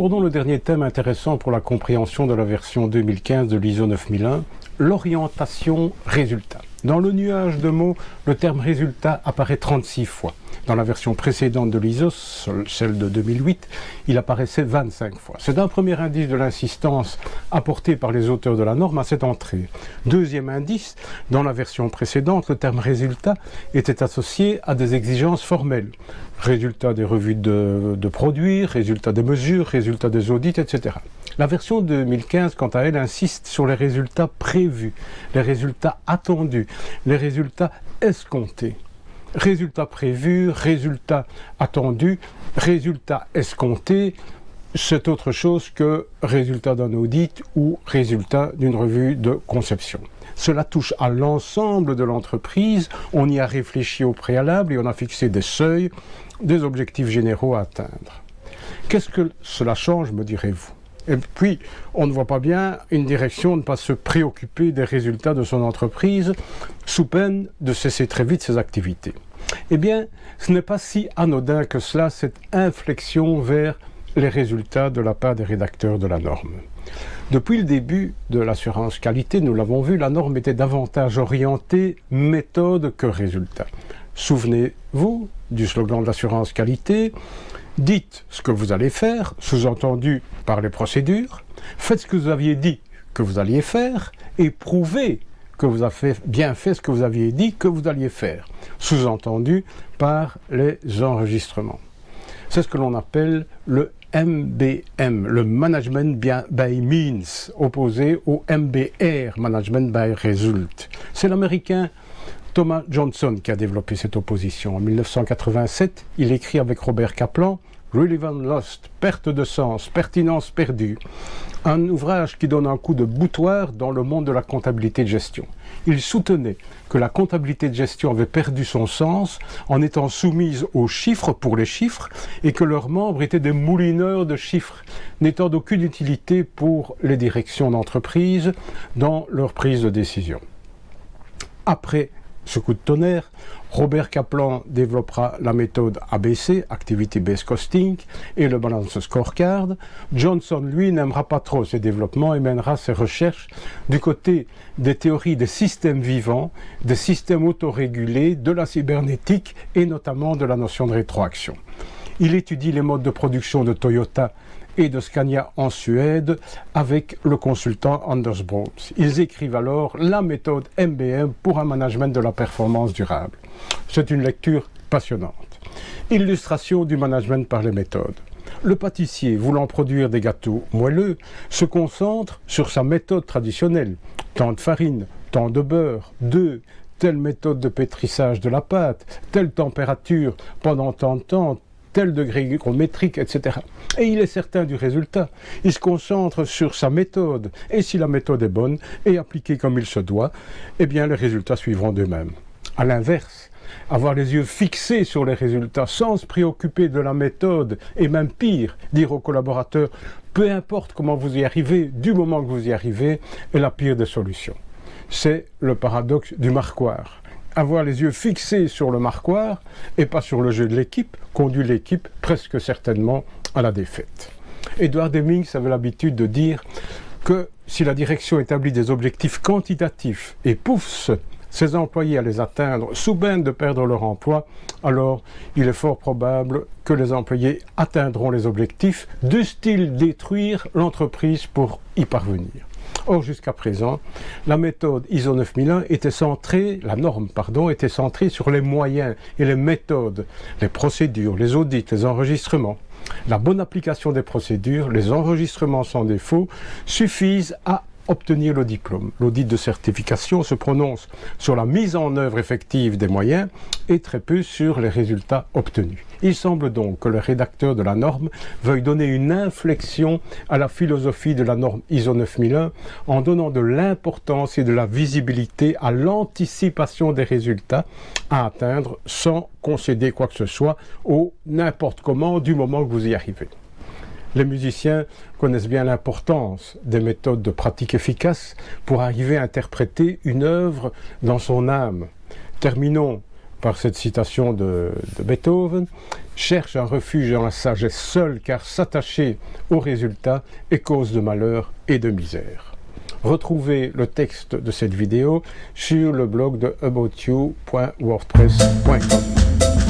Abordons le dernier thème intéressant pour la compréhension de la version 2015 de l'ISO 9001, l'orientation résultat. Dans le nuage de mots, le terme résultat apparaît 36 fois. Dans la version précédente de l'ISO, celle de 2008, il apparaissait 25 fois. C'est un premier indice de l'insistance apportée par les auteurs de la norme à cette entrée. Deuxième indice, dans la version précédente, le terme résultat était associé à des exigences formelles. Résultat des revues de produits, résultat des mesures, résultat des audits, etc. La version 2015, quant à elle, insiste sur les résultats prévus, les résultats attendus, les résultats escomptés. Résultats prévus, résultats attendus, résultats escomptés, c'est autre chose que résultat d'un audit ou résultat d'une revue de conception. Cela touche à l'ensemble de l'entreprise, on y a réfléchi au préalable et on a fixé des seuils, des objectifs généraux à atteindre. Qu'est-ce que cela change, me direz-vous ? Et puis, on ne voit pas bien une direction ne pas se préoccuper des résultats de son entreprise sous peine de cesser très vite ses activités. Eh bien, ce n'est pas si anodin que cela, cette inflexion vers les résultats de la part des rédacteurs de la norme. Depuis le début de l'assurance qualité, nous l'avons vu, la norme était davantage orientée méthode que résultat. Souvenez-vous du slogan de l'assurance qualité, dites ce que vous allez faire, sous-entendu par les procédures, faites ce que vous aviez dit que vous alliez faire et prouvez que vous avez bien fait ce que vous aviez dit que vous alliez faire, sous-entendu par les enregistrements. C'est ce que l'on appelle le MBM, le Management by Means, opposé au MBR, Management by Result. C'est l'américain Thomas Johnson qui a développé cette opposition. En 1987, il écrit avec Robert Kaplan « Relevance Lost », perte de sens, pertinence perdue, un ouvrage qui donne un coup de boutoir dans le monde de la comptabilité de gestion. Il soutenait que la comptabilité de gestion avait perdu son sens en étant soumise aux chiffres pour les chiffres et que leurs membres étaient des moulineurs de chiffres, n'étant d'aucune utilité pour les directions d'entreprise dans leur prise de décision. Après ce coup de tonnerre, Robert Kaplan développera la méthode ABC, Activity Based Costing, et le Balance Scorecard. Johnson, lui, n'aimera pas trop ces développements et mènera ses recherches du côté des théories des systèmes vivants, des systèmes autorégulés, de la cybernétique et notamment de la notion de rétroaction. Il étudie les modes de production de Toyota et de Scania en Suède avec le consultant Anders Broms. Ils écrivent alors la méthode MBM pour un management de la performance durable. C'est une lecture passionnante. Illustration du management par les méthodes. Le pâtissier, voulant produire des gâteaux moelleux, se concentre sur sa méthode traditionnelle. Tant de farine, tant de beurre, d'œufs, telle méthode de pétrissage de la pâte, telle température pendant tant de temps, tel degré hygrométrique, etc. Et il est certain du résultat. Il se concentre sur sa méthode. Et si la méthode est bonne et appliquée comme il se doit, eh bien les résultats suivront d'eux-mêmes. À l'inverse, avoir les yeux fixés sur les résultats sans se préoccuper de la méthode et même pire, dire aux collaborateurs « peu importe comment vous y arrivez, du moment que vous y arrivez » est la pire des solutions. C'est le paradoxe du marquoir. Avoir les yeux fixés sur le marquoir et pas sur le jeu de l'équipe conduit l'équipe presque certainement à la défaite. Edward Deming avait l'habitude de dire que si la direction établit des objectifs quantitatifs et pousse ses employés à les atteindre sous peine de perdre leur emploi, alors il est fort probable que les employés atteindront les objectifs, dussent-ils détruire l'entreprise pour y parvenir. Or, jusqu'à présent, la méthode ISO 9001 la norme était centrée sur les moyens et les méthodes, les procédures, les audits, les enregistrements. La bonne application des procédures, les enregistrements sans défaut, suffisent à obtenir le diplôme. L'audit de certification se prononce sur la mise en œuvre effective des moyens et très peu sur les résultats obtenus. Il semble donc que le rédacteur de la norme veuille donner une inflexion à la philosophie de la norme ISO 9001 en donnant de l'importance et de la visibilité à l'anticipation des résultats à atteindre sans concéder quoi que ce soit au n'importe comment du moment que vous y arrivez. Les musiciens connaissent bien l'importance des méthodes de pratique efficaces pour arriver à interpréter une œuvre dans son âme. Terminons par cette citation de Beethoven, cherche un refuge dans la sagesse seule, car s'attacher au résultat est cause de malheur et de misère. Retrouvez le texte de cette vidéo sur le blog de aboutyou.wordpress.com.